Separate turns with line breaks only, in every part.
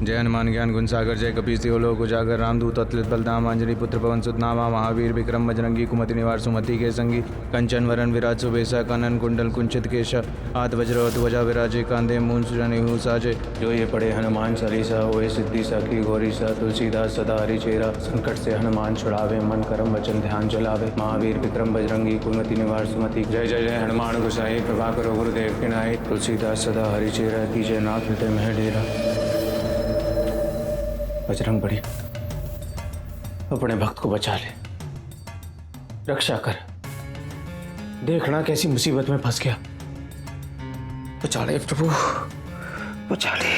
जय हनुमान ज्ञान गुण सागर, जय कपीस तिलोक उजागर, रामदूत अतुलित बलधाम, अंजनी पुत्र पवन सुत नामा, महावीर विक्रम बजरंगी, कुमति निवार सुमति के संगी, कंचन वरण विराज सुबेसा, कानन कुंडल कुंचित केश, हाथ वज्र ध्वजा विराजे, कांधे मूंज जनेऊ साजे। जो ये पढ़े हनुमान चालीसा, होए सिद्धि साखी गौरी सा, तुलसीदास सदा हरिचेरा, संकट से हनुमान छुड़ावे, मन कर्म वचन ध्यान चलावे, महावीर विक्रम बजरंगी, कुमति निवार सुमति। जय जय जय हनुमान गोसाई, कृपा करो गुरुदेव की नाई, तुलसीदास सदा हरिचेरा, कीजय नाथ हृदय में डेरा। बजरंग बली, अपने भक्त को बचा ले, रक्षा कर। देखना कैसी मुसीबत में फंस गया। बचा ले प्रभु, बचा ले।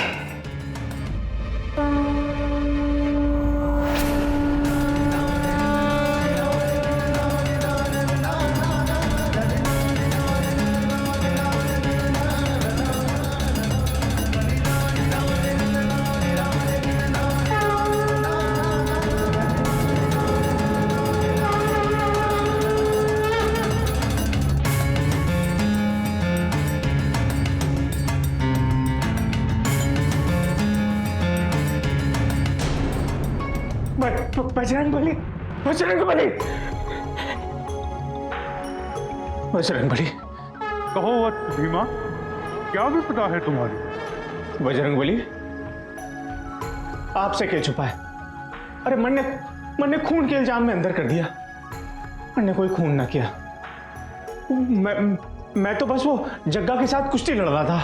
बजरंग बली, बजरंग बली, बजरंग बली।
कहो वत्स भीमा, क्या विपदा है तुम्हारी?
बजरंग बली, आपसे क्या छुपा है? अरे मन ने खून के इल्जाम में अंदर कर दिया। मन ने कोई खून ना किया। मैं तो बस वो जग्गा के साथ कुश्ती लड़ रहा था।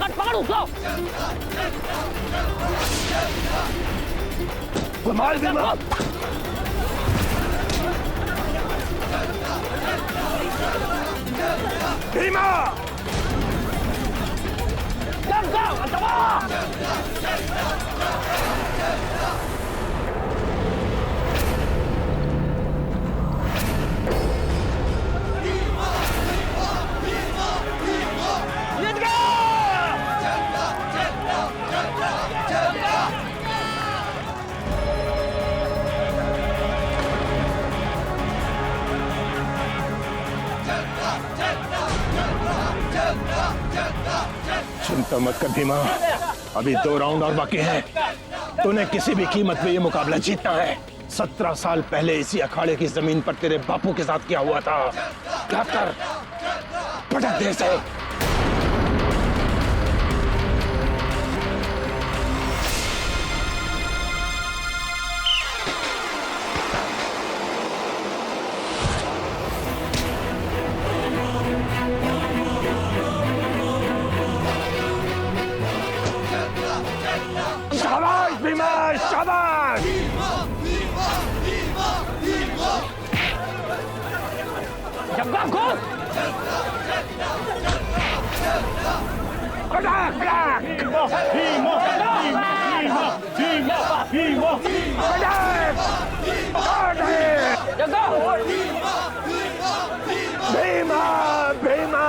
पकड़ उसको।
मार दे, मार। भीमा!
चिंता मत कर भीमा, अभी 2 राउंड और बाकी हैं। तूने किसी भी कीमत पे ये मुकाबला जीतना है। 17 साल पहले इसी अखाड़े की जमीन पर तेरे बापू के साथ क्या हुआ था। याद कर, पटक दे से।
जग्गा घुस।
भीमा, भीमा।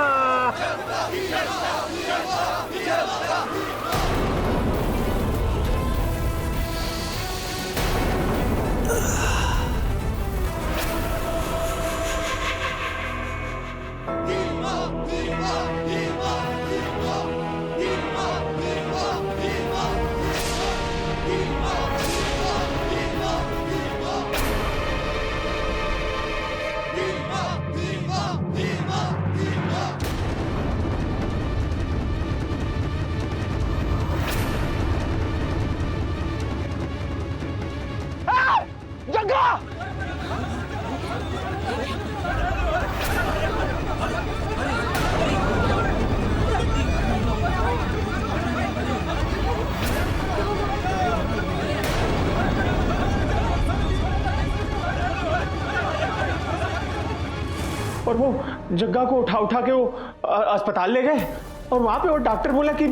और वो जग्गा को उठा के वो अस्पताल ले गए और वहां पे वो डॉक्टर बोला कि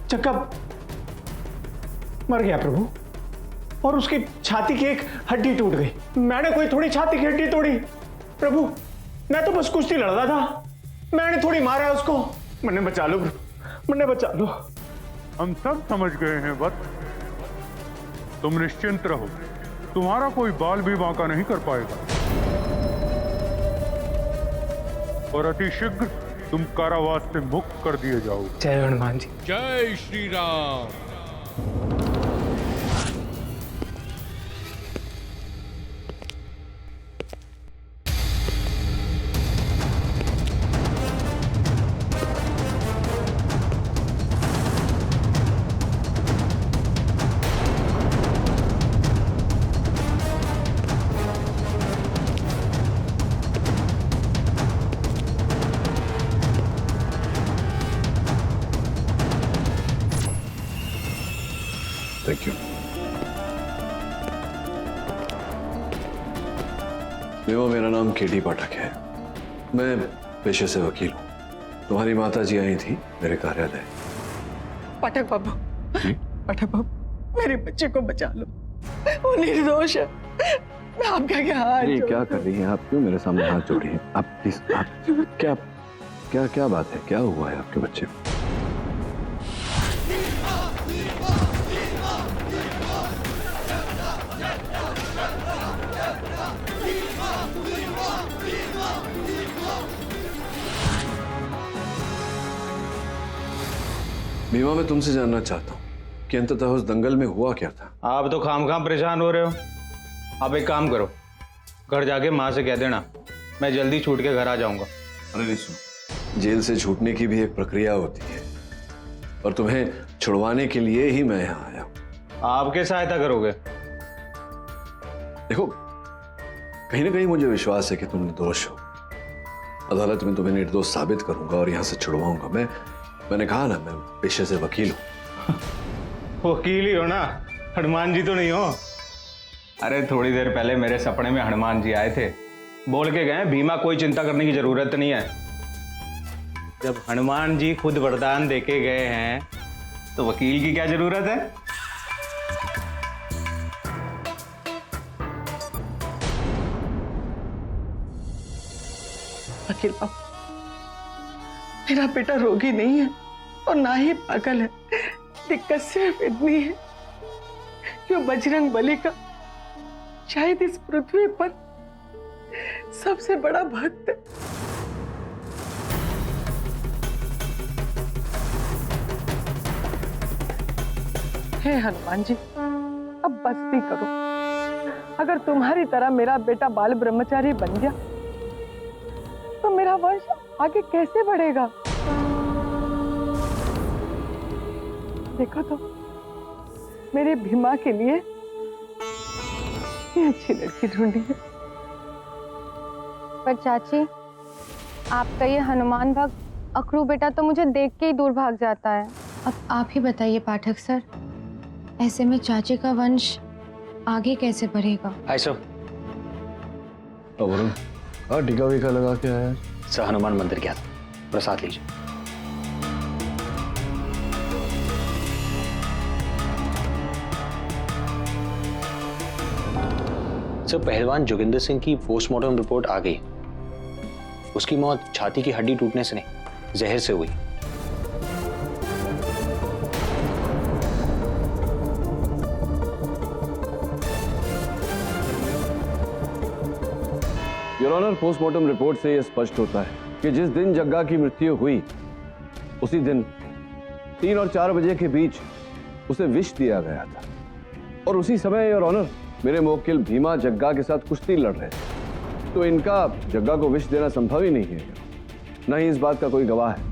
जग्गा मर गया प्रभु, और उसकी छाती की एक हड्डी टूट गई। मैंने कोई थोड़ी छाती की हड्डी तोड़ी प्रभु, मैं तो बस कुश्ती लड़ रहा था, मैंने थोड़ी मारा है उसको। मन्ने बचा लो, मन्ने बचा लो।
हम सब समझ गए हैं वत्स, तुम निश्चिंत रहो, तुम्हारा कोई बाल भी बांका नहीं कर पाएगा और अतिशीघ्र तुम कारावास से मुक्त कर दिए जाओगे।
जय हनुमान जी।
जय श्री राम।
Thank you.
देखो, मेरा नाम केटी पाठक है, मैं पेशे से वकील हूँ। तुम्हारी माता जी आई थी मेरे कार्यालय।
पाठक बाबू, पाठक बाबू, मेरे बच्चे को बचा लो, वो निर्दोष है। मैं आपका क्या हाथ
ये क्या कर रही हैं आप? क्यों मेरे सामने हाथ जोड़ी हैं आप? प्लीज, आप क्या क्या क्या बात है? क्या हुआ है आपके बच्चे को? भीमा, मैं तुमसे जानना चाहता हूँ कि अंततः उस दंगल में हुआ क्या था?
आप तो खाम परेशान हो रहे हो। आप एक काम करो, घर जाके माँ से कह देना मैं जल्दी छूट के घर आ जाऊंगा।
अरे नहीं, सुनो, जेल से छूटने की भी एक प्रक्रिया होती है और तुम्हें छुड़वाने के लिए ही मैं यहाँ आया हूँ।
आप क्या सहायता करोगे?
देखो, कहीं ना कहीं मुझे विश्वास है कि तुम निर्दोष हो। अदालत में तुम्हें निर्दोष साबित करूंगा और यहाँ से छुड़वाऊंगा। मैंने कहा ना, मैं पेशे से वकील हूँ।
वकील ही हो ना, हनुमान जी तो नहीं हो। अरे थोड़ी देर पहले मेरे सपने में हनुमान जी आए थे, बोल के गए भीमा कोई चिंता करने की जरूरत नहीं है। जब हनुमान जी खुद वरदान देके गए हैं तो वकील की क्या जरूरत है?
वकील बाबू, मेरा बेटा रोगी नहीं है और ना ही पागल है। दिक्कत सिर्फ इतनी है कि वो बजरंग बली का शायद इस पृथ्वी पर सबसे बड़ा भक्त है। हे हनुमान जी, अब बस भी करो। अगर तुम्हारी तरह मेरा बेटा बाल ब्रह्मचारी बन गया तो मेरा वंश आगे कैसे बढ़ेगा? देखो तो, मेरे भीमा के लिए ये अच्छी लड़की ढूंढी है।
पर चाची, आपका ये हनुमान भक्त अखरू बेटा तो मुझे देख के ही दूर भाग जाता है। अब आप ही बताइए पाठक सर, ऐसे में चाची का वंश आगे कैसे बढ़ेगा?
ऐसा
वरुण, हाँ, टीका वीका लगा के आया
सर, हनुमान मंदिर गया था, प्रसाद लीजिए। सर, पहलवान जोगिंदर सिंह की पोस्टमार्टम रिपोर्ट आ गई। उसकी मौत छाती की हड्डी टूटने से नहीं, जहर से हुई।
योर ऑनर, पोस्टमार्टम रिपोर्ट से यह स्पष्ट होता है कि जिस दिन जग्गा की मृत्यु हुई उसी दिन 3 और 4 बजे के बीच उसे विष दिया गया था और उसी समय योर ऑनर मेरे मुवक्किल भीमा जग्गा के साथ कुश्ती लड़ रहे थे, तो इनका जग्गा को विष देना संभव ही नहीं है। न ही इस बात का कोई गवाह है।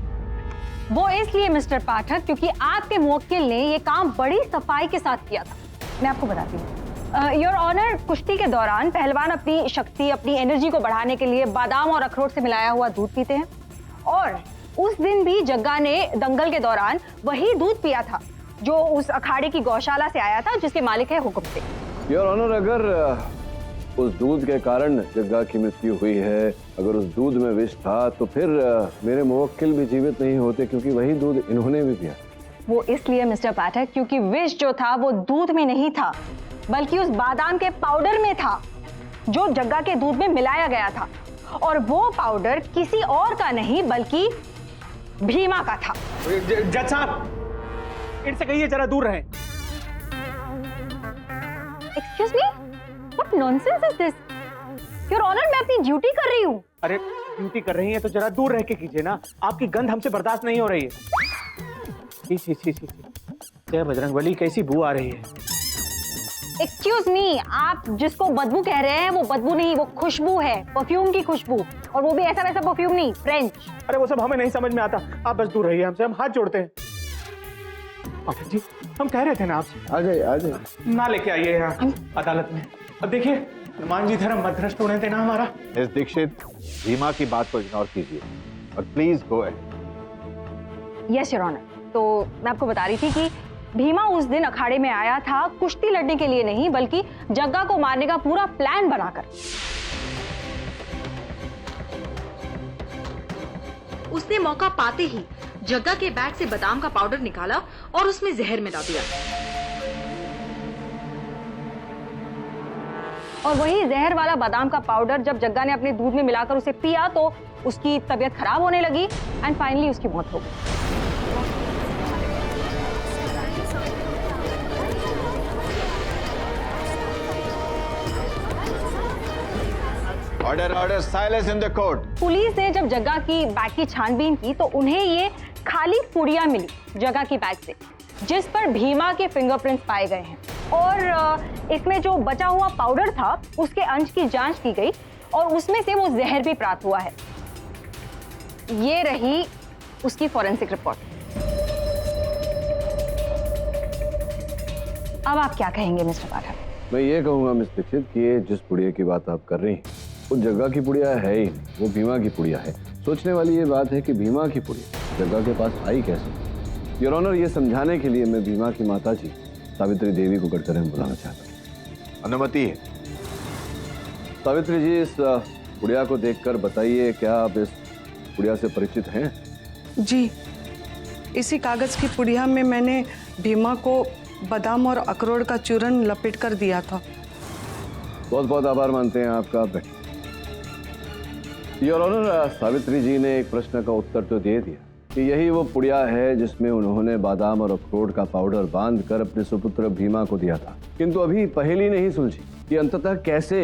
वो इसलिए मिस्टर पाठक क्योंकि आपके मुवक्किल ने ये काम बड़ी सफाई के साथ किया था। मैं आपको बताती हूँ योर ऑनर, कुश्ती के दौरान पहलवान अपनी शक्ति, अपनी एनर्जी को बढ़ाने के लिए बादाम और अखरोट से मिलाया हुआ दूध पीते हैं और उस दिन भी जग्गा ने दंगल के दौरान वही दूध पिया था जो उस अखाड़े की गौशाला से आया था जिसके मालिक है हुक्म से।
योर ऑनर, अगर उस दूध के कारण जग्गा की मृत्यु हुई है, अगर उस दूध में विष था, तो फिर मेरे मुवक्किल भी जीवित नहीं होते क्योंकि वही दूध इन्होंने भी पिया।
वो इसलिए मिस्टर पाठक क्योंकि विष जो था वो दूध में नहीं था बल्कि उस बादाम के पाउडर में था जो जग्गा के दूध में मिलाया गया था। और वो पाउडर किसी और का नहीं बल्कि भीमा का था।
जज साहब, इनसे कहिए जरा दूर रहें।
Excuse me, what nonsense is this? Your honour, मैं अपनी ड्यूटी कर रही हूँ।
अरे ड्यूटी कर रही हैं तो जरा दूर रह के कीजिए ना, आपकी गंध हमसे बर्दाश्त नहीं हो रही है। छी छी छी छी, जय बजरंगबली, कैसी बू आ रही है।
एक्सक्यूज मी, आप जिसको बदबू कह रहे हैं वो बदबू नहीं, वो खुशबू है, परफ्यूम की खुशबू, और वो भी ऐसा वैसा परफ्यूम नहीं, फ्रेंच।
अरे वो सब हमें नहीं समझ में आता, आप बस दूर रहिए हमसे, हम हाथ जोड़ते हैं। पाठक जी, हम कह रहे थे ना आपसे,
आ जाइए
ना लेके आइए यहाँ अदालत में। अब देखिए, हनुमान जी धर्म मध्यस्थ होने देना हमारा।
मिस दीक्षित, भीमा की बात को इग्नोर कीजिए और please go ahead.
Yes your honour. तो मैं आपको बता रही थी कि भीमा उस दिन अखाड़े में आया था कुश्ती लड़ने के लिए नहीं, बल्कि जग्गा को मारने का पूरा प्लान बनाकर। उसने मौका पाते ही जग्गा के बैग से बादाम का पाउडर निकाला और उसमें जहर मिला दिया, और वही जहर वाला बादाम का पाउडर जब जग्गा ने अपने दूध में मिलाकर उसे पिया तो उसकी तबीयत खराब होने लगी एंड फाइनली उसकी मौत हो गई।
Order order, silence in the court.
Police ने जब जग्गा की बैग की छानबीन की तो उन्हें ये खाली पुड़िया मिली जग्गा की बैग से, जिस पर भीमा के फिंगरप्रिंट्स पाए गए हैं, और इसमें जो बचा हुआ पाउडर था उसके अंश की जांच की गई और उसमें से वो जहर भी प्राप्त हुआ है। ये रही उसकी फॉरेंसिक रिपोर्ट। अब आप क्या कहेंगे मिस्टर पाठक?
मैं ये कहूंगा मिस दीक्षित कि ये जिस पुड़िया की बात आप कर रही हैं वो जग्गा की पुड़िया है ही नहीं, वो भीमा की पुड़िया है। सोचने वाली ये बात है कि भीमा की पुड़िया जग्गा के पास आई कैसे। योर ऑनर, ये समझाने के लिए मैं भीमा की माता जी सावित्री देवी को कटघरे में बुलाना चाहता हूँ।
अनुमति है।
सावित्री जी, इस पुड़िया को देखकर बताइए, क्या आप इस पुड़िया से परिचित हैं?
जी, इसी कागज की पुड़िया में मैंने भीमा को बादाम और अखरोट का चूरन लपेट कर दिया था।
बहुत बहुत आभार मानते हैं आपका। योर ऑनर, सावित्री जी ने एक प्रश्न का उत्तर तो दे दिया कि यही वो पुड़िया है जिसमें उन्होंने बादाम और अखरोट का पाउडर बांधकर अपने सुपुत्र भीमा को दिया था, किंतु अभी पहेली नहीं सुलझी कि अंततः कैसे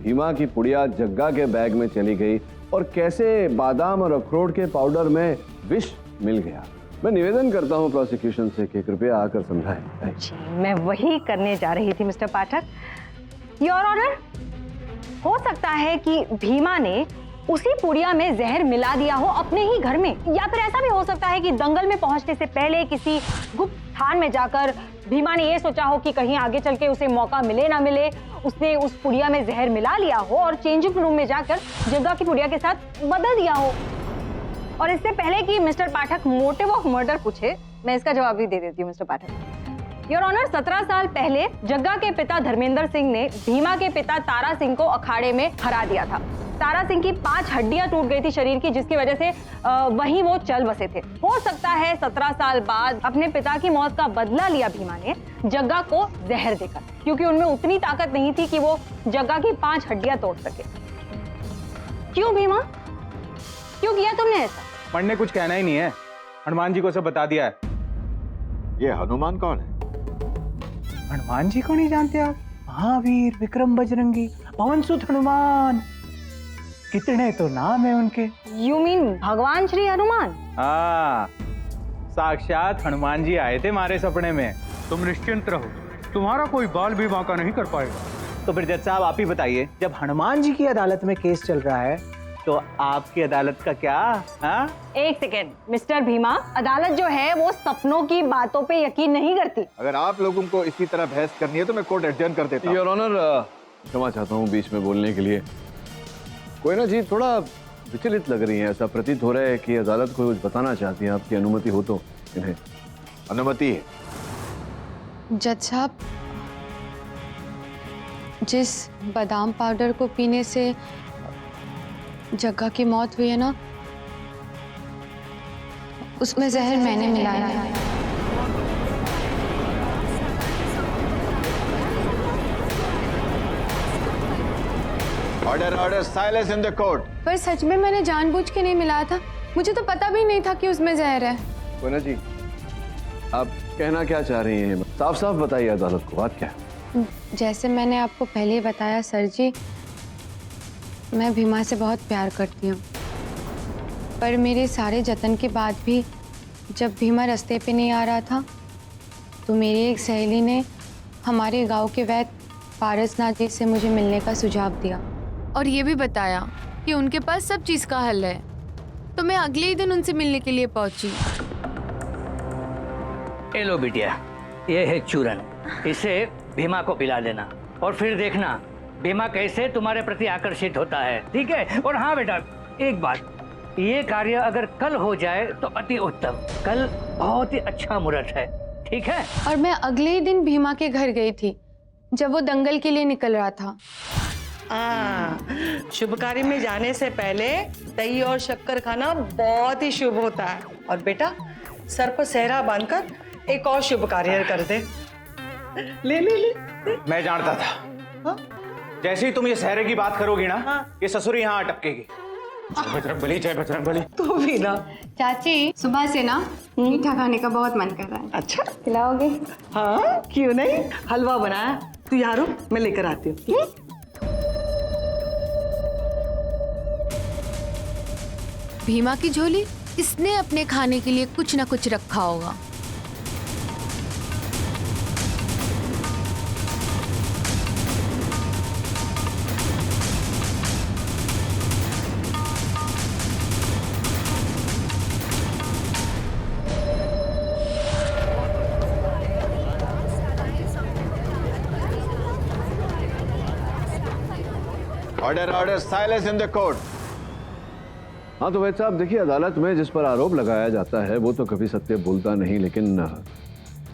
भीमा की पुड़िया जग्गा के बैग में चली गई और कैसे बादाम और अखरोट के पाउडर में विष मिल गया। मैं निवेदन करता हूं प्रोसिक्यूशन से कि कृपया आकर समझाएं।
जी, मैं वही करने जा रही थी मिस्टर पाठक। योर ऑनर, हो सकता है कि भीमा ने उसी पुड़िया में जहर मिला दिया हो अपने ही घर में, या फिर ऐसा भी हो सकता है कि दंगल में पहुंचने से पहले किसी गुप्त स्थान में जाकर भीमा ने ये सोचा हो कि कहीं आगे चल के उसे मौका मिले ना मिले, उसने उस पुड़िया में जहर मिला लिया हो और चेंजिंग रूम में जाकर जग्गा की पुड़िया के साथ बदल दिया हो। और इससे पहले कि mister Pathak motive of murder पूछे, मैं इसका जवाब भी दे देती हूँ मिस्टर पाठक। योर ऑनर, 17 साल पहले जग्गा के पिता धर्मेंद्र सिंह ने भीमा के पिता तारा सिंह को अखाड़े में हरा दिया था। तारा सिंह की 5 हड्डियां टूट गई थी शरीर की, जिसकी वजह से वहीं वो चल बसे थे। हो सकता है 17 साल बाद अपने पिता की मौत का बदला लिया भीमा ने जग्गा को जहर देकर, क्योंकि उनमें उतनी ताकत नहीं थी कि वो जग्गा की 5 हड्डियां तोड़ सके। क्यों भीमा, क्यों किया तुमने ऐसा?
मरने कुछ कहना ही नहीं है, हनुमान जी को सब बता दिया है।
ये हनुमान कौन है?
हनुमान जी को नहीं जानते आप? महावीर, विक्रम बजरंगी, पवन सुत हनुमान, कितने तो नाम है उनके।
यू मीन भगवान श्री हनुमान?
हाँ, साक्षात हनुमान जी आए थे हमारे सपने में। तुम निश्चिंत रहो, तुम्हारा कोई बाल भी बांका नहीं कर पाएगा। तो फिर जज साहब आप ही बताइए, जब हनुमान जी की अदालत में केस चल रहा है तो आपकी अदालत का क्या? हाँ?
एक सेकेंड मिस्टर भीमा, अदालत जो है वो सपनों की बातों पे यकीन नहीं करती।
अगर आप लोगों को इसी तरह बहस करनी है तो मैं कोर्ट एडजर्न कर देता हूं।
योर ऑनर, क्षमा चाहता हूं बीच में बोलने के लिए। कोई ना जी, थोड़ा विचलित लग रही है, ऐसा प्रतीत हो रहा है कि अदालत को कुछ बताना चाहती हैं। आपकी अनुमति हो तो इन्हें।
अनुमति है।
जज साहब, जिस बादाम पाउडर को पीने से जग्गा की मौत हुई है ना, उसमें जहर मैंने मिलाया है।
Order order silence in the court.
पर सच में मैंने जानबूझ के नहीं मिलाया था, मुझे तो पता भी नहीं था कि उसमें जहर है।
कोयना जी, आप कहना क्या चाह रही हैं? साफ साफ बताइए अदालत को, बात क्या है?
जैसे मैंने आपको पहले ही बताया सर जी, मैं भीमा से बहुत प्यार करती हूँ, पर मेरे सारे जतन के बाद भी जब भीमा रास्ते पे नहीं आ रहा था तो मेरी एक सहेली ने हमारे गांव के वैद्य पारसनाथ जी से मुझे मिलने का सुझाव दिया और ये भी बताया कि उनके पास सब चीज़ का हल है। तो मैं अगले ही दिन उनसे मिलने के लिए पहुंची।
ये लो बिटिया, ये है चूरन, इसे भीमा को पिला देना और फिर देखना भीमा कैसे तुम्हारे प्रति आकर्षित होता है, ठीक है? और हाँ बेटा, एक बात, ये कार्य अगर कल हो जाए तो अति उत्तम। कल बहुत ही अच्छा मुहूर्त है, ठीक है?
और मैं अगले ही दिन भीमा के घर गई थी जब वो दंगल के लिए निकल रहा था।
शुभ कार्य में जाने से पहले दही और शक्कर खाना बहुत ही शुभ होता है। और बेटा, सर पर सेहरा बांधकर एक और शुभ कार्य कर दे। ले ले ले।
मैं जानता था।
हाँ?
जैसे ही तुम ये सहरे की बात करोगी ना, ये ससुर यहाँ अटकेगी। जय बजरंगबली, जय बजरंगबली।
तू भी ना।
चाची, सुबह से ना मीठा खाने का बहुत मन कर रहा है।
अच्छा,
खिलाओगे?
हाँ क्यों नहीं, हलवा बनाया, तू यहाँ रुक, मैं लेकर आती हूँ।
भीमा की झोली, इसने अपने खाने के लिए कुछ ना कुछ रखा होगा।
Order order silence in the court.
हाँ तो वैसे साहब देखिए, अदालत में जिस पर आरोप लगाया जाता है वो तो कभी सत्य बोलता नहीं, लेकिन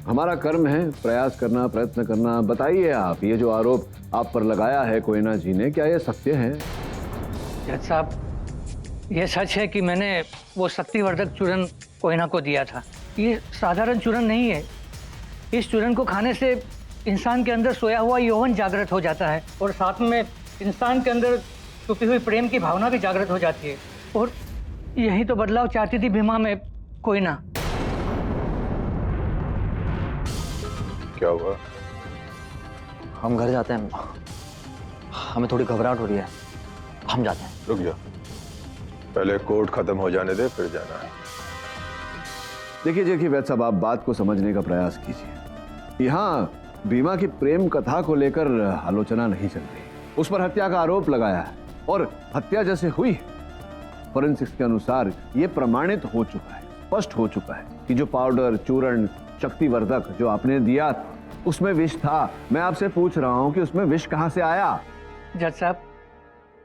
हमारा कर्म है प्रयास करना, प्रयत्न करना। बताइए आप, ये जो आरोप आप पर लगाया है कोयना जी ने, क्या ये सत्य है?
जज साहब, ये सच है कि मैंने वो शक्तिवर्धक चूरन कोयना को दिया था। ये साधारण चूरन नहीं है। इस चूरन को खाने से इंसान के अंदर सोया हुआ यौवन जागृत हो जाता है और साथ में इंसान के अंदर छुपी हुई प्रेम की भावना भी जागृत हो जाती है। और यही तो बदलाव चाहती थी भीमा में कोयना।
क्या हुआ?
हम घर जाते हैं, हमें थोड़ी घबराहट हो रही है, हम जाते हैं।
रुक जा, पहले कोर्ट खत्म हो जाने दे, फिर जाना है।
देखिए वैद्य साहब, आप बात को समझने का प्रयास कीजिए। यहाँ भीमा की प्रेम कथा को लेकर आलोचना नहीं चल रही, उस पर हत्या का आरोप लगाया है और हत्या जैसे हुई है, फोरेंसिक्स के अनुसार ये प्रमाणित हो चुका है, स्पष्ट हो चुका है कि जो पाउडर, चूर्ण, शक्तिवर्धक जो आपने दिया उसमें विष था। मैं आपसे पूछ रहा हूं कि उसमें विष कहां से आया?
जज साहब,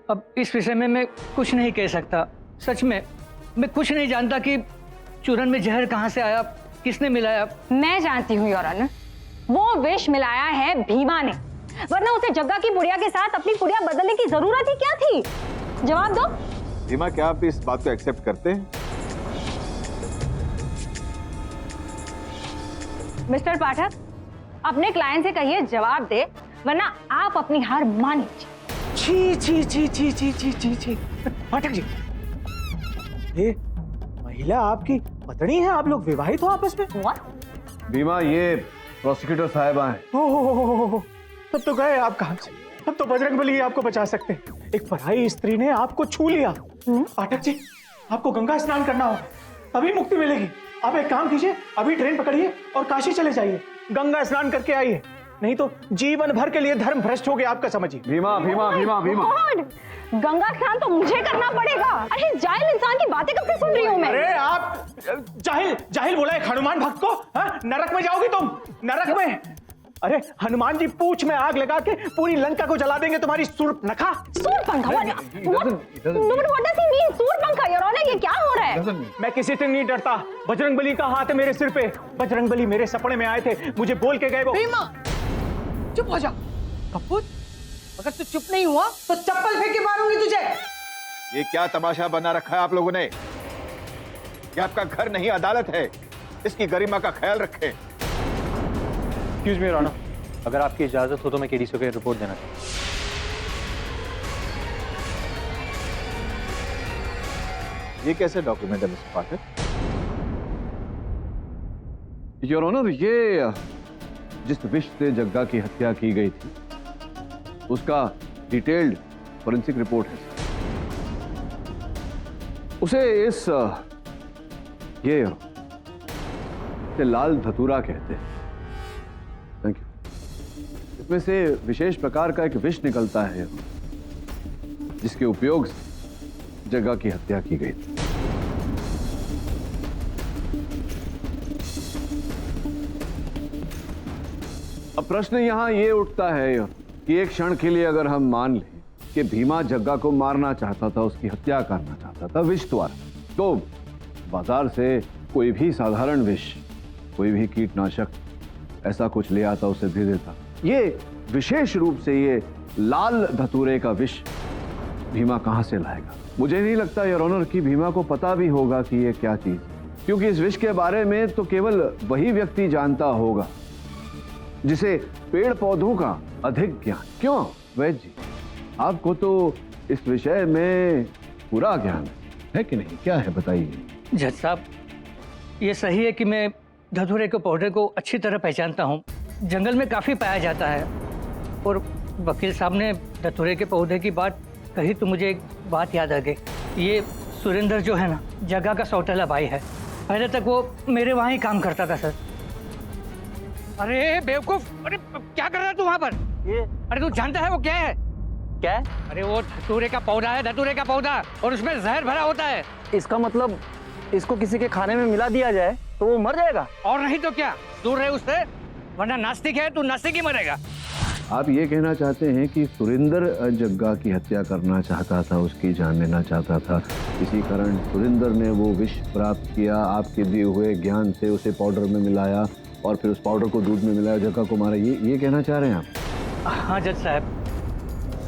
अब इस विषय में मैं कुछ नहीं कह सकता। सच में मैं कुछ नहीं जानता कि चूरन में जहर कहां से आया, किसने मिलाया।
मैं जानती हूँ योर ऑनर, वो विष मिलाया है भीमा ने, वरना उसे जग्गा की बुढ़िया के साथ अपनी पुड़िया बदलने की जरूरत ही क्या थी? जवाब दो।
भीमा, क्या आप इस बात को एक्सेप्ट करते हैं?
मिस्टर पाठक, अपने क्लाइंट से कहिए जवाब दे, वरना आप अपनी हार मान लीजिए।
जी जी जी जी जी जी जी पाठक जी, ये महिला आपकी पत्नी है? आप लोग विवाहित हो आपस में?
भीमा, ये प्रोसिक्यूटर साहिबा हैं।
हो, तब तो गए आप काम से। अब तो बजरंगबली आपको बचा सकते हैं। एक पराई स्त्री ने आपको छू लिया। पाठक जी, आपको गंगा स्नान करना होगा, तभी मुक्ति मिलेगी। आप एक काम कीजिए, अभी ट्रेन पकड़िए और काशी चले जाइए, गंगा स्नान करके आइए, नहीं तो जीवन भर के लिए धर्म भ्रष्ट हो गया आपका, समझिए।
भीमा भीमा भीमा भीमा,
गंगा स्नान तो मुझे करना पड़ेगा। अरे जाहिल इंसान की बातें कब से सुन रही हूँ मैं?
अरे आप जाहिल बोला एक हनुमान भक्त को? हाँ, नरक में जाओगी तुम, नरक में। अरे हनुमान जी पूंछ में आग लगा के पूरी लंका को जला देंगे, तुम्हारी सूर्पनखा।
सूर्पनखा? सूर्पनखा योर ऑनर, ये क्या हो रहा है?
मैं किसी से नहीं डरता, बजरंगबली का हाथ है मेरे सिर पे। बजरंगबली मेरे सपने में आए थे, मुझे बोल के गए वो।
भीमा, चुप हो जा। कपूर, अगर तू चुप नहीं हुआ तो चप्पल फेंक के मारूंगी तुझे।
ये क्या तमाशा बना रखा है आप लोगों ने? ये आपका घर नहीं, अदालत है, इसकी गरिमा का ख्याल रखें।
एक्सक्यूज मी योर ऑनर, अगर आपकी इजाजत हो तो मैं केडीसी को रिपोर्ट देना चाहूँ।
ये कैसे डॉक्यूमेंट है मिस्टर पाठक?
योर ऑनर, ये जिस विष से जग्गा की हत्या की गई थी उसका डिटेल्ड फोरेंसिक रिपोर्ट है। उसे ये लाल धतूरा कहते हैं। Thank you. इसमें से विशेष प्रकार का एक विष निकलता है जिसके उपयोग से जग्गा की हत्या की गई थी। अब प्रश्न यहां ये उठता है कि एक क्षण के लिए अगर हम मान लें कि भीमा जग्गा को मारना चाहता था, उसकी हत्या करना चाहता था विष द्वारा, तो बाजार से कोई भी साधारण विष, कोई भी कीटनाशक ऐसा कुछ ले आता, उसे दे देता। ये विशेष रूप से ये लाल धतूरे का विष भीमा कहां से लाएगा? मुझे नहीं लगता योर ऑनर कि भीमा को पता भी होगा कि ये क्या चीज, क्योंकि इस विष के बारे में तो केवल वही व्यक्ति जानता होगा जिसे पेड़ पौधों का अधिक ज्ञान। क्यों वैद्य जी, आपको तो इस विषय में पूरा ज्ञान है कि नहीं? क्या है बताइए।
जज साहब, ये सही है कि मैं धतूरे के पौधे को अच्छी तरह पहचानता हूँ, जंगल में काफ़ी पाया जाता है। और वकील साहब ने धतूरे के पौधे की बात कही तो मुझे एक बात याद आ गई। ये सुरेंद्र जो है ना, जग्गा का सौतेला भाई है। पहले तक वो मेरे वहाँ ही काम करता था सर। अरे बेवकूफ, अरे क्या कर रहा है तू वहाँ पर? अरे तू जानता है वो क्या है?
क्या है?
अरे वो धतूरे का पौधा है, धतूरे का पौधा, और उसमें जहर भरा होता है।
इसका मतलब इसको किसी के खाने में मिला दिया जाए तो वो मर जाएगा?
और नहीं तो क्या, दूर रहे उससे, वरना नास्तिक है तू, नास्तिक ही मरेगा।
आप ये कहना चाहते हैं कि सुरेंद्र जग्गा की हत्या करना चाहता था, उसकी जान लेना चाहता था, इसी कारण सुरेंद्र ने वो विष प्राप्त किया, आपके दिए हुए ज्ञान से उसे पाउडर में मिलाया और फिर उस पाउडर को दूध में मिलाया, जग्गा को मारा। ये कहना चाह रहे हैं आप?
हाँ जज साहब,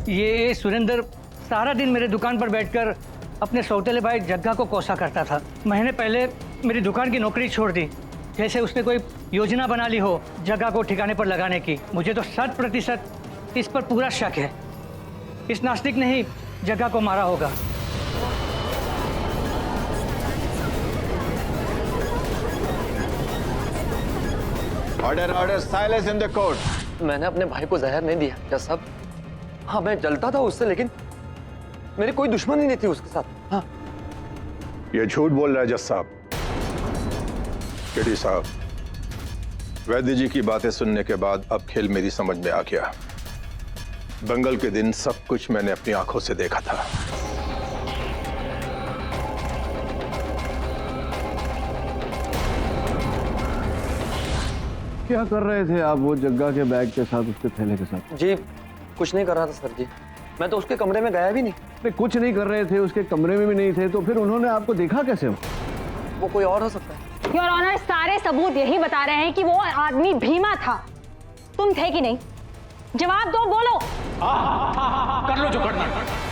ये सुरेंद्र सारा दिन मेरे दुकान पर बैठकर अपने सौतेले भाई जग्गा को कोसा करता था। महीने पहले मेरी दुकान की नौकरी छोड़ दी, जैसे उसने कोई योजना बना ली हो जग्गा को ठिकाने पर लगाने की। मुझे तो 100% इस पर पूरा शक है। इस नास्तिक ने ही जग्गा को मारा होगा।
Order order, silence in the court.
मैंने अपने भाई को जहर नहीं दिया जज साहब। हाँ, मैं जलता था उससे, लेकिन मेरी कोई दुश्मनी नहीं थी उसके साथ। हाँ,
ये झूठ बोल रहा है जज साहब। केडी साहब, वैद्य जी की बातें सुनने के बाद अब खेल मेरी समझ में आ गया। दंगल के दिन सब कुछ मैंने अपनी आंखों से देखा था।
क्या कर रहे थे आप वो जग्गा के बैग के साथ, उसके थैले के साथ?
जी कुछ नहीं कर रहा था सर जी, मैं तो उसके कमरे में गया भी नहीं।
नहीं, कुछ नहीं कर रहे थे, उसके कमरे में भी नहीं थे, तो फिर उन्होंने आपको देखा कैसे?
वो कोई और हो सकता है।
योर ऑनर, सारे सबूत यही बता रहे हैं कि वो आदमी भीमा था। तुम थे कि नहीं? जवाब दो, बोलो।
कर लो जो करना है।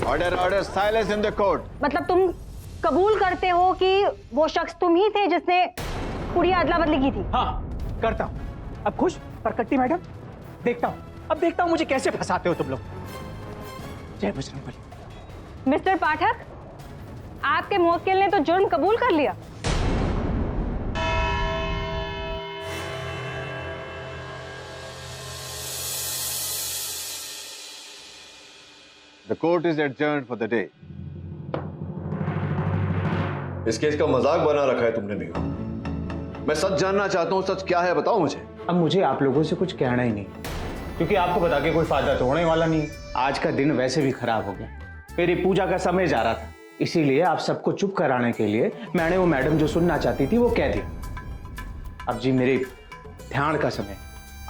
Order order, silence in the court.
मतलब तुम कबूल करते हो कि वो शख्स तुम ही थे जिसने पूरी अदला बदली की थी?
हाँ करता हूँ। अब खुश परकट्टी मैडम? देखता हूँ, अब देखता हूँ मुझे कैसे फंसाते हो तुम लोग। जय बजरंगबली।
मिस्टर पाठक, आपके मुवक्किल ने तो जुर्म कबूल कर लिया।
The court is adjourned for the day.
इस केस का मजाक बना रखा है तुमने भी। मैं सच जानना चाहता हूँ, सच क्या है बताओ मुझे।
अब मुझे आप लोगों से कुछ कहना ही नहीं, क्योंकि आपको बता के कोई फायदा तो होने वाला नहीं। आज का दिन वैसे भी खराब हो गया, मेरी पूजा का समय जा रहा था, इसीलिए आप सबको चुप कराने के लिए मैंने वो मैडम जो सुनना चाहती थी वो कह दी। अब जी मेरे ध्यान का समय,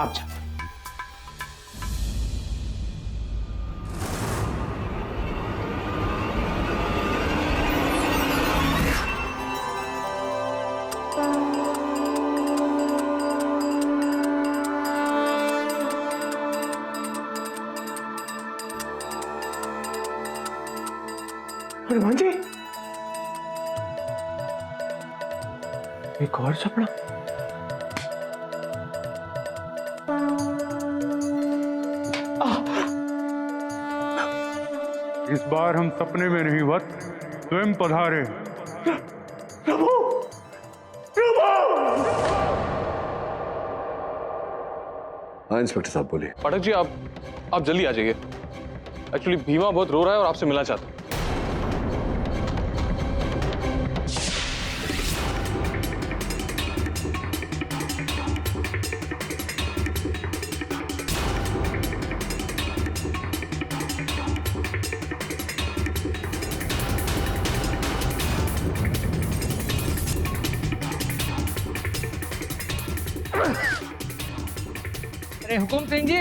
आप जाओ। हनुमान जी, एक और सपना।
इस बार हम सपने में नहीं वत स्वयं पधारे।
प्रभु, प्रभु। हाँ इंस्पेक्टर साहब बोलिए।
पाठक जी आप जल्दी आ जाइए। एक्चुअली भीमा बहुत रो रहा है और आपसे मिलना चाहता है।
अरे हुकुम सिंह जी,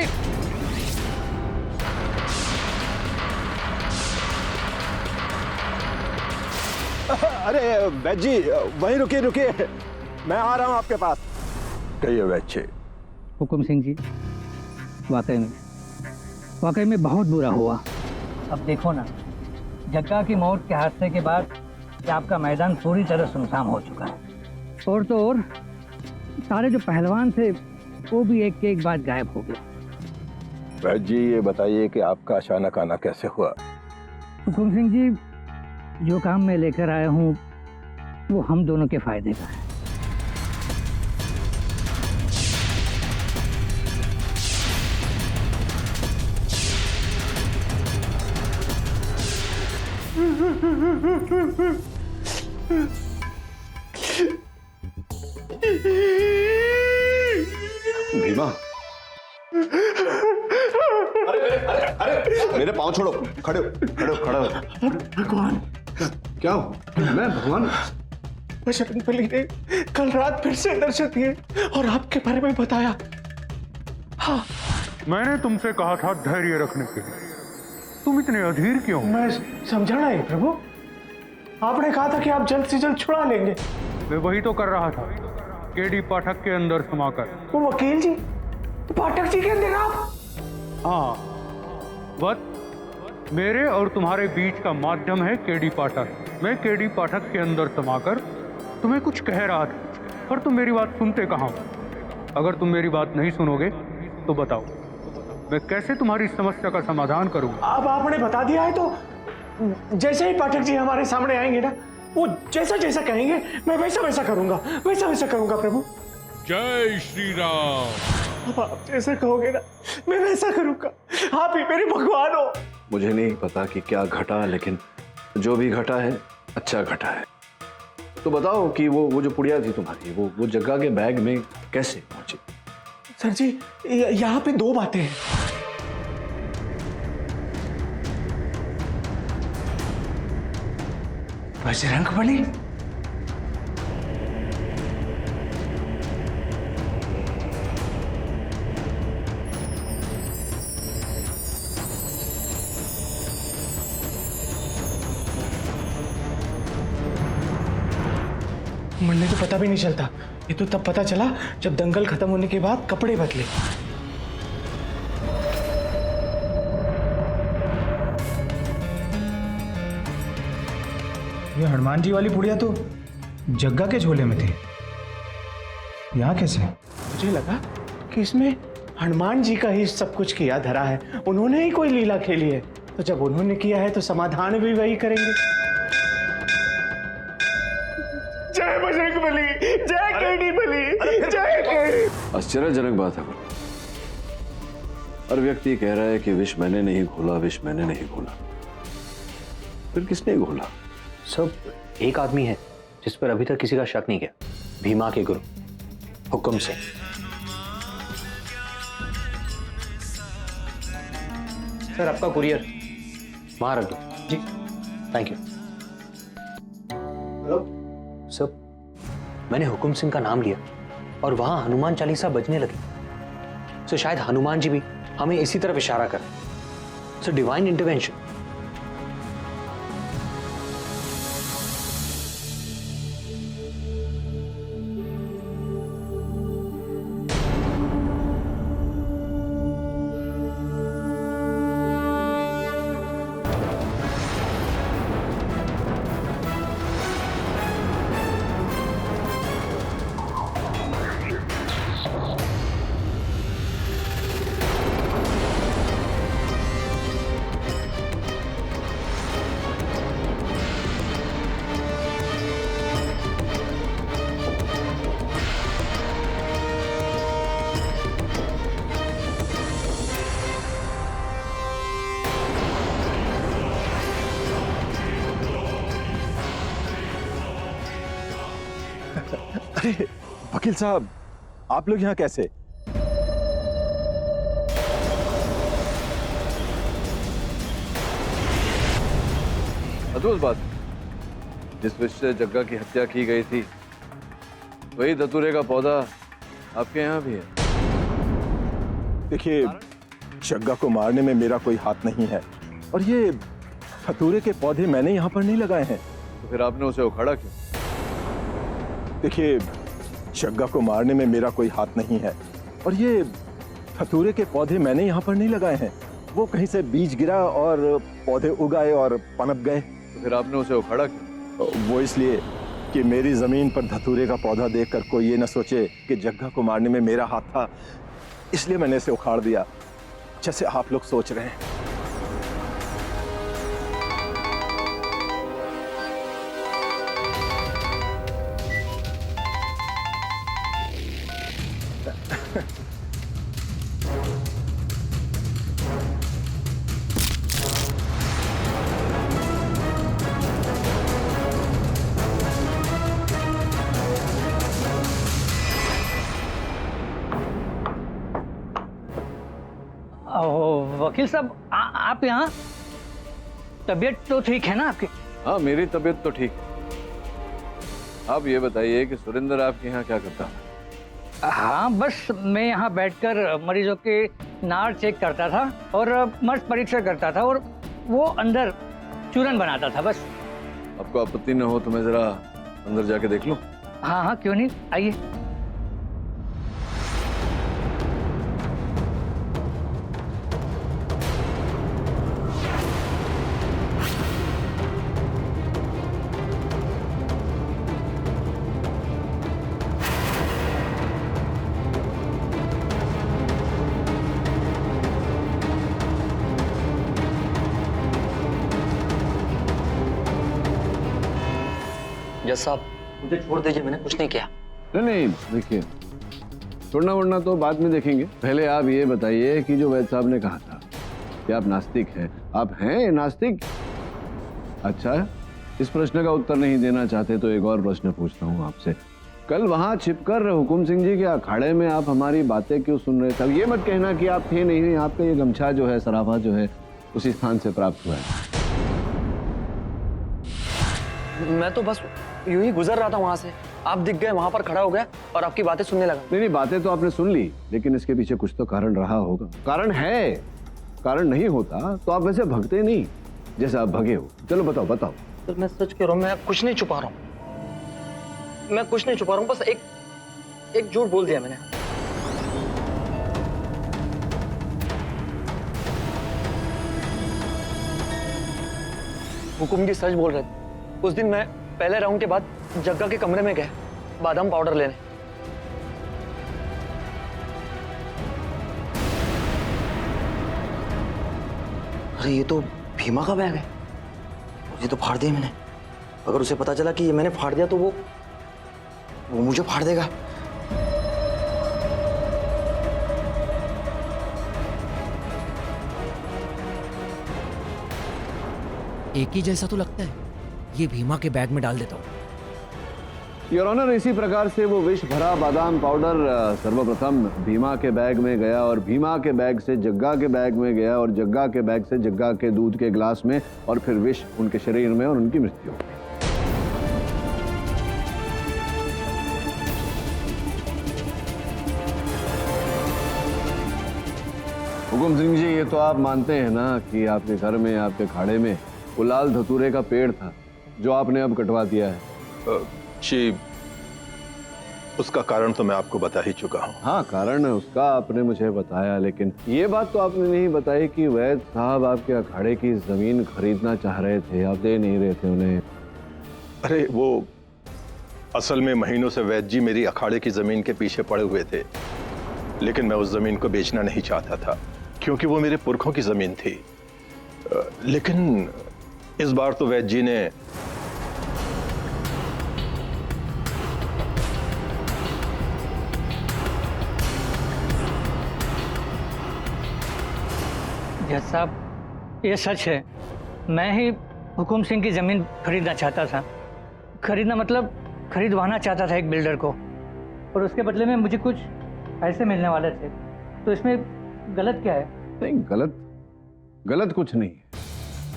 अरे वैद जी वहीं रुकिए रुकिए, मैं आ रहा हूं आपके पास।
कहिए वैद जी।
हुकुम सिंह जी, वाकई में बहुत बुरा हुआ। अब देखो ना, जग्गा की मौत के हादसे के बाद ये आपका मैदान पूरी तरह सुनसान हो चुका है। और तो और सारे जो पहलवान थे वो भी एक के एक बाद गायब हो गए।
वैद जी ये बताइए कि आपका अचानक आना कैसे हुआ?
हुकुम सिंह जी, जो काम मैं लेकर आया हूँ वो हम दोनों के फायदे का है।
भीमा, अरे मेरे पाँव छोड़ो, खड़े हो।
भगवान,
क्या हो? मैं भगवान?
बजरंगबली ने कल रात फिर से दर्शन दिए और आपके बारे में बताया। हाँ,
मैंने तुमसे कहा था धैर्य रखने के लिए, तुम इतने अधीर क्यों?
मैं समझाना है प्रभु। आपने कहा था कि आप जल्द से जल्द छुड़ा लेंगे।
मैं वही तो कर रहा था, केडी पाठक के अंदर समाकर।
वो वकील जी, पाठक जी के अंदर आप?
हाँ, वत मेरे और तुम्हारे बीच का माध्यम है केडी पाठक। मैं केडी पाठक के अंदर समाकर तुम्हें कुछ कह रहा था, पर तुम मेरी बात सुनते कहाँ हो? अगर तुम मेरी बात नहीं सुनोगे तो बताओ, मैं कैसे तुम्हारी समस्या का समाधान करूंगा?
अब आपने बता दिया है तो जैसे ही पाठक जी हमारे सामने आएंगे ना, वो जैसा जैसा कहेंगे मैं वैसा वैसा करूंगा, वैसा वैसा करूंगा प्रभु।
जय श्री राम।
अब आप जैसा कहोगे ना मैं वैसा करूंगा। आप ही मेरे भगवान हो।
मुझे नहीं पता कि क्या घटा, लेकिन जो भी घटा है अच्छा घटा है। तो बताओ कि वो जो पुड़िया थी तुम्हारी, वो जग्गा के बैग में कैसे पहुंची?
सर जी, यहाँ पे दो बातें हैं। बजरंगबली, मुन्ने तो पता भी नहीं चलता। ये तो तब पता चला जब दंगल खत्म होने के बाद कपड़े बदले।
ये हनुमान जी वाली पुड़िया तो जग्गा के झोले में थी, यहाँ कैसे?
मुझे लगा कि इसमें हनुमान जी का ही सब कुछ किया धरा है, उन्होंने ही कोई लीला खेली है। तो जब उन्होंने किया है तो समाधान भी वही करेंगे। जय बजरंगबली, जय केडी बली, जय केडी।
आश्चर्यजनक बात है। हर व्यक्ति कह रहा है कि विष मैंने नहीं घोला, विष मैंने नहीं घोला। फिर किसने घोला?
सब एक आदमी है जिस पर अभी तक किसी का शक नहीं किया, भीमा के गुरु हुकुम सिंह। सर आपका कुरियर वहां रख दो। जी थैंक यू। हेलो सर, मैंने हुकुम सिंह का नाम लिया और वहां हनुमान चालीसा बजने लगी। सर शायद हनुमान जी भी हमें इसी तरफ इशारा कर। Sir divine intervention.
अरे वकील साहब, आप लोग यहाँ कैसे?
अद्भुत बात, जिस विष से जग्गा की हत्या की गई थी वही धतूरे का पौधा आपके यहाँ भी है।
देखिए, जग्गा को मारने में मेरा कोई हाथ नहीं है, और ये धतूरे के पौधे मैंने यहाँ पर नहीं लगाए हैं।
तो फिर आपने उसे उखाड़ा क्यों?
देखिए, जग्गा को मारने में मेरा कोई हाथ नहीं है, और ये धतूरे के पौधे मैंने यहाँ पर नहीं लगाए हैं। वो कहीं से बीज गिरा और पौधे उगाए और पनप गए।
तो फिर आपने उसे उखाड़ा क्यों?
वो इसलिए कि मेरी जमीन पर धतूरे का पौधा देखकर कोई ये न सोचे कि जग्गा को मारने में मेरा हाथ था, इसलिए मैंने इसे उखाड़ दिया, जैसे आप लोग सोच रहे हैं।
वकील साहब, आप यहाँ? तबीयत तो ठीक है ना आपकी?
हाँ, मेरी तबीयत तो ठीक है। आप ये बताइए कि सुरेंद्र आपके यहाँ क्या करता है?
हाँ, बस मैं यहाँ बैठकर मरीजों के नाड़ चेक करता था और मर्ज परीक्षा करता था, और वो अंदर चूरन बनाता था बस।
आपको आपत्ति न हो तो मैं जरा अंदर जाके देख लूं?
हाँ हाँ, क्यों नहीं, आइए।
जज साहब, मुझे छोड़ दीजिए, मैंने कुछ नहीं किया।
नहीं, देखिए, छोड़ना वोड़ना तो बाद में देखेंगे। पहले आप ये बताइए कि जो वैद्य साहब ने कहा था कि आप नास्तिक हैं, आप हैं नास्तिक? अच्छा, इस प्रश्न का उत्तर नहीं देना चाहते तो एक और प्रश्न पूछता हूँ आपसे। कल वहां छिपकर हुकुम सिंह जी के अखाड़े में आप हमारी बातें क्यों सुन रहे थे? अब ये मत कहना कि आप थे नहीं, आपका ये गमछा जो है, सराफा जो है, उसी स्थान से प्राप्त हुआ है।
मैं तो बस यूं ही गुजर रहा था वहां से, आप दिख गए, वहां पर खड़ा हो गया और आपकी बातें सुनने लगा।
नहीं, बातें तो आपने सुन ली, लेकिन इसके पीछे कुछ तो कारण रहा होगा। कारण है, कारण नहीं होता तो आप वैसे भगते नहीं जैसे आप भगे हो। चलो बताओ बताओ।
तो मैं सच कह रहा हूँ, मैं कुछ नहीं छुपा रहा हूँ, मैं कुछ नहीं छुपा रहा हूँ, बस एक झूठ बोल दिया मैंने। हुकुम जी सच बोल रहे थे। उस दिन मैं पहले राउंड के बाद जग्गा के कमरे में गया बादाम पाउडर लेने। अरे ये तो भीमा का बैग है, ये तो फाड़ दिया मैंने। अगर उसे पता चला कि ये मैंने फाड़ दिया तो वो मुझे फाड़ देगा।
एक ही जैसा तो लगता है, ये भीमा के बैग में डाल देता हूँ।
योर ऑनर, इसी प्रकार से वो विष भरा बादाम पाउडर सर्वप्रथम भीमा के बैग में गया, और भीमा के बैग से जग्गा के बैग में गया, और जग्गा के बैग से जग्गा के दूध के गिलास में, और फिर विष उनके शरीर में, और उनकी मृत्यु हो गई। हुकुम सिंह जी, ये तो आप मानते हैं ना कि आपके घर में, आपके खाड़े में वो लाल धतूरे का पेड़ था जो आपने अब कटवा दिया है?
जी, उसका कारण तो मैं आपको बता ही चुका हूँ।
हाँ, कारण उसका आपने मुझे बताया, लेकिन ये बात तो आपने नहीं बताई कि वैद्य साहब आपके अखाड़े की जमीन खरीदना चाह रहे थे, आप दे नहीं रहे थे उन्हें।
अरे वो असल में महीनों से वैद्य जी मेरी अखाड़े की जमीन के पीछे पड़े हुए थे, लेकिन मैं उस जमीन को बेचना नहीं चाहता था क्योंकि वो मेरे पुरखों की जमीन थी। लेकिन इस बार तो वैद्य जी ने
जज साहब, ये सच है, मैं ही हुकुम सिंह की जमीन खरीदना चाहता था। खरीदना मतलब खरीदवाना चाहता था एक बिल्डर को, और उसके बदले में मुझे कुछ पैसे मिलने वाले थे, तो इसमें गलत क्या है?
नहीं, गलत कुछ नहीं है,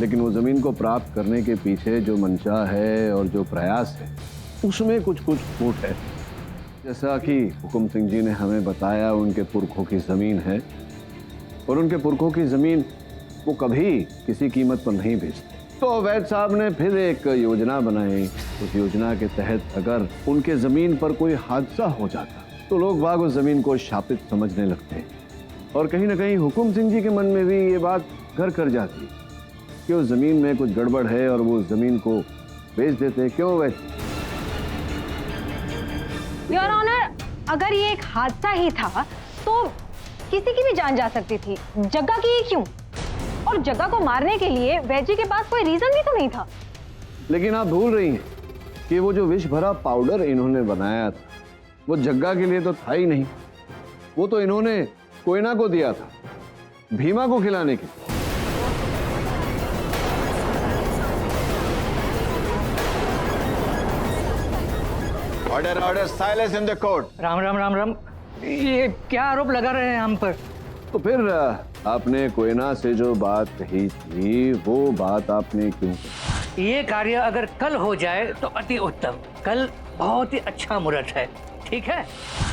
लेकिन वो जमीन को प्राप्त करने के पीछे जो मंशा है और जो प्रयास है उसमें कुछ फूट है। जैसा कि हुकुम सिंह जी ने हमें बताया, उनके पुरखों की जमीन है और उनके पुरखों की जमीन वो कभी किसी कीमत पर नहीं बेचते। तो अवैध साहब ने फिर एक योजना बनाई। उस योजना के तहत अगर उनके जमीन पर कोई हादसा हो जाता तो लोग बाग उस जमीन को शापित समझने लगते और कहीं ना कहीं हुकुम सिंह जी के मन में भी ये बात घर कर जाती कि उस जमीन में कुछ गड़बड़ है और वो उस जमीन को बेच देते। क्यों वैद?
योर ऑनर, अगर ये एक हादसा ही था तो किसी की भी जान जा सकती थी, जग्गा की ही क्यों? और जग्गा को मारने के लिए वैजी के पास कोई रीजन भी तो नहीं था।
लेकिन आप भूल रही हैं कि वो जो विष भरा पाउडर इन्होंने बनाया था वो जग्गा के लिए तो था ही नहीं, वो तो इन्होंने कोयना को दिया था, भीमा को खिलाने के।
Order silence in the court.
Ram Ram Ram Ram, ये क्या आरोप लगा रहे हैं हम पर?
तो फिर आपने कोयना से जो बात कही थी वो बात आपने क्यों कही?
ये कार्य अगर कल हो जाए तो अति उत्तम। कल बहुत ही अच्छा मुहूर्त है, ठीक है?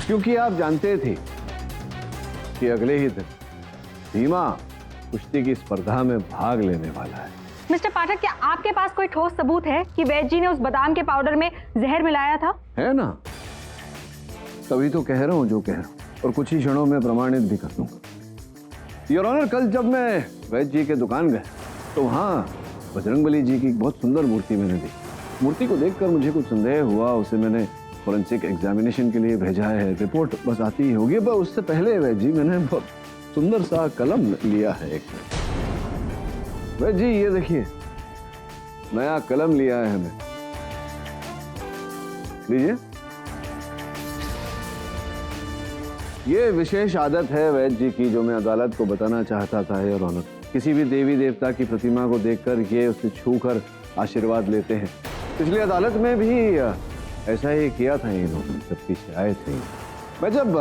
क्योंकि आप जानते थे कि अगले ही दिन भीमा कुश्ती की स्पर्धा में भाग लेने वाला है।
मिस्टर पाठक, क्या आपके पास कोई ठोस सबूत है कि वैद जी ने उस बादाम के पाउडर में जहर मिलाया था?
है ना, तभी तो कह रहा हूँ जो कह रहा हूँ, और कुछ ही क्षणों में प्रमाणित भी कर दूंगा। योर ऑनर, कल जब मैं वैद जी के दुकान गया तो वहाँ बजरंगबली जी की बहुत सुंदर मूर्ति मैंने देखी। मूर्ति को देखकर मुझे कुछ संदेह हुआ, उसे मैंने फॉरेंसिक एग्जामिनेशन के लिए भेजा है, रिपोर्ट बस आती ही होगी। पर उससे पहले वैद जी मैंने बहुत सुंदर सा कलम लिया है एक। वैद जी ये देखिए, नया कलम लिया है हमें, लीजिए। ये विशेष आदत है वैद जी की जो मैं अदालत को बताना चाहता था योर ऑनर। किसी भी देवी देवता की प्रतिमा को देखकर ये उसे छूकर आशीर्वाद लेते हैं। पिछली अदालत में भी ऐसा ही किया था इन्होंने जब पीछे आए थे। मैं जब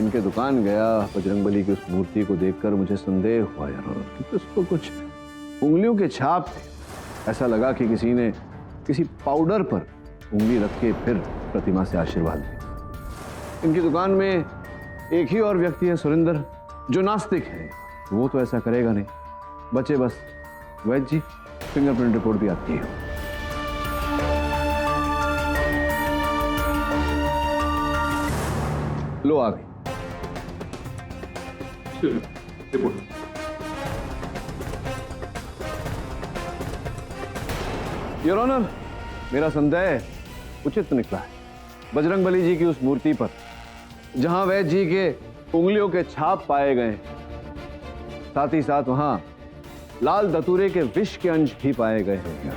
इनके दुकान गया, बजरंगबली की उस मूर्ति को देखकर मुझे संदेह हुआ योर ऑनर, क्योंकि उसको कुछ उंगलियों के छाप थे। ऐसा लगा कि किसी ने किसी पाउडर पर उंगली रख के फिर प्रतिमा से आशीर्वाद लिया। इनकी दुकान में एक ही और व्यक्ति है सुरेंद्र, जो नास्तिक है। वो तो ऐसा करेगा नहीं। बचे बस वैद जी, फिंगरप्रिंट रिपोर्ट भी आती है। लो आ गई रिपोर्ट। योर ऑनर, मेरा संदेह उचित निकला है। बजरंगबली जी की उस मूर्ति पर जहां वैद जी के उंगलियों के छाप पाए गए, साथ ही साथ वहां लाल दतूरे के विष के अंश भी पाए गए हैं।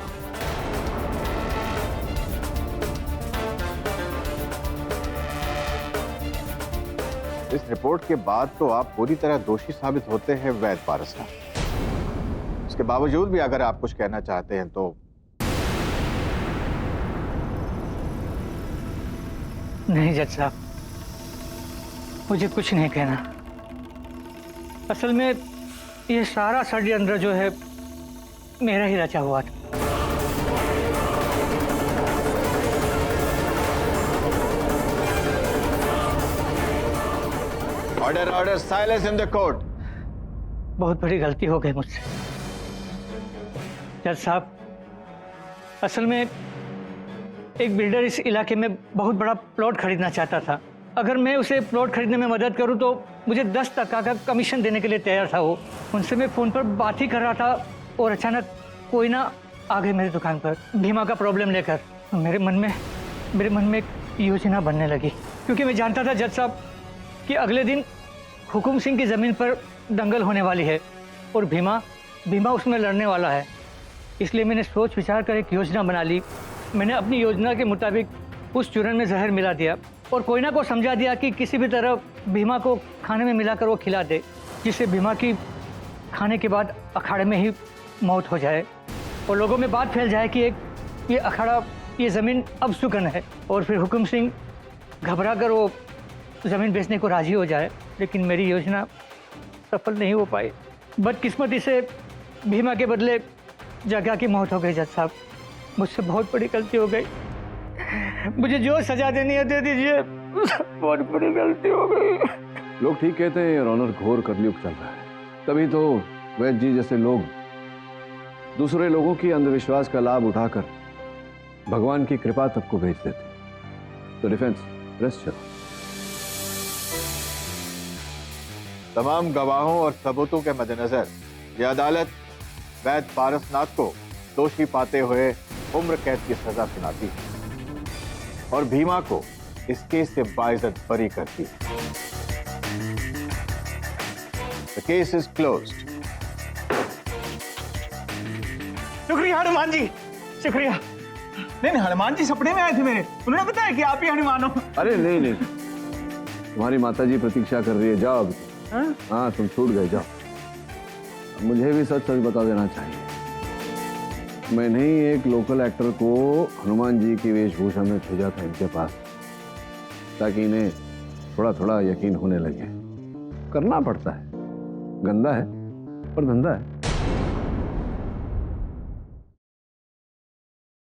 इस रिपोर्ट के बाद तो आप पूरी तरह दोषी साबित होते हैं वैद पारस साहब। इसके बावजूद भी अगर आप कुछ कहना चाहते हैं तो।
नहीं जज साहब, मुझे कुछ नहीं कहना। असल में ये सारा षड्यंत्र जो है मेरा ही रचा हुआ था।
Order silence in the court.
बहुत बड़ी गलती हो गई मुझसे जज साहब। असल में एक बिल्डर इस इलाके में बहुत बड़ा प्लॉट खरीदना चाहता था। अगर मैं उसे प्लॉट खरीदने में मदद करूं तो मुझे 10% का कमीशन देने के लिए तैयार था वो। उनसे मैं फ़ोन पर बात ही कर रहा था और अचानक कोई ना आ गए मेरी दुकान पर भीमा का प्रॉब्लम लेकर। मेरे मन में एक योजना बनने लगी, क्योंकि मैं जानता था जज साहब कि अगले दिन हुकुम सिंह की ज़मीन पर दंगल होने वाली है और भीमा उसमें लड़ने वाला है। इसलिए मैंने सोच विचार कर एक योजना बना ली। मैंने अपनी योजना के मुताबिक उस चूरन में जहर मिला दिया और कोयना को समझा दिया कि किसी भी तरह भीमा को खाने में मिलाकर वो खिला दे, जिससे भीमा की खाने के बाद अखाड़े में ही मौत हो जाए और लोगों में बात फैल जाए कि ये अखाड़ा, ये ज़मीन अब सुकन है। और फिर हुकुम सिंह घबरा कर वो ज़मीन बेचने को राजी हो जाए, लेकिन मेरी योजना सफल नहीं हो पाई। बदकिस्मती से भीमा के बदले जग्गा की मौत हो गई। जज साहब, मुझसे बहुत बड़ी गलती हो गई, मुझे जो सजा देनी है दे दीजिए। बहुत बड़ी गलती हो गई।
लोग ठीक कहते हैं योर ऑनर, घोर कलयुग चल रहा है, तभी तो वैद्य जी जैसे लोग दूसरे लोगों की अंधविश्वास का लाभ उठाकर भगवान की कृपा तक को भेज देते। तो डिफेंस रेस्ट चलो।
तमाम गवाहों और सबूतों के मद्देनजर यह अदालत वैद्य पारसनाथ को दोषी पाते हुए उम्र कैद की सजा सुनाती है और भीमा को इस केस से बाइज्जत बरी करती है। The case is closed.
शुक्रिया हनुमान जी, शुक्रिया। नहीं, हनुमान जी सपने में आए थे मेरे, उन्होंने बताया कि आप ही हनुमान हो।
अरे नहीं नहीं, तुम्हारी माता जी प्रतीक्षा कर रही है, जाओ अभी। हाँ, तुम छूट गए, जाओ। मुझे भी सच सच बता देना चाहिए, मैंने ही एक लोकल एक्टर को हनुमान जी की वेशभूषा में भेजा था इनके पास, ताकि इन्हें थोड़ा थोड़ा यकीन होने लगे। करना पड़ता है, गंदा है पर धंधा है।